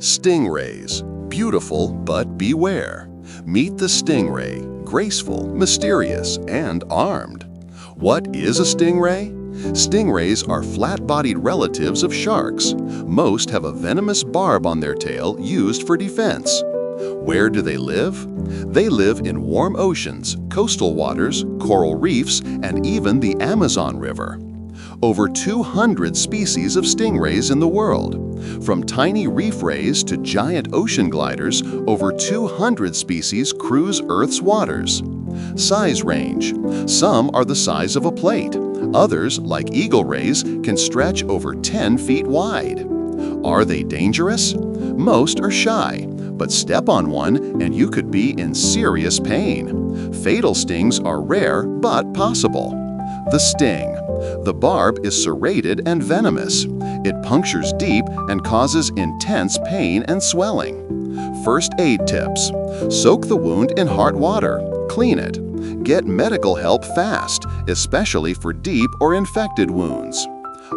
Stingrays, beautiful but beware. Meet the stingray, graceful, mysterious, and armed. What is a stingray? Stingrays are flat-bodied relatives of sharks. Most have a venomous barb on their tail used for defense. Where do they live? They live in warm oceans, coastal waters, coral reefs, and even the Amazon River. Over 200 species of stingrays in the world. From tiny reef rays to giant ocean gliders, over 200 species cruise Earth's waters. Size range. Some are the size of a plate. Others, like eagle rays, can stretch over 10 feet wide. Are they dangerous? Most are shy, but step on one and you could be in serious pain. Fatal stings are rare but possible. The sting. The barb is serrated and venomous. It punctures deep and causes intense pain and swelling. First aid tips. Soak the wound in hot water. Clean it. Get medical help fast, especially for deep or infected wounds.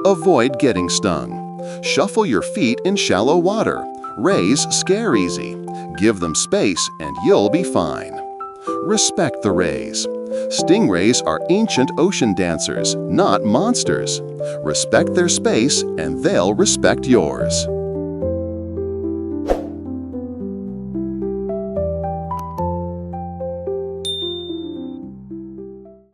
Avoid getting stung. Shuffle your feet in shallow water. Rays scare easy. Give them space and you'll be fine. Respect the rays. Stingrays are ancient ocean dancers, not monsters. Respect their space and they'll respect yours.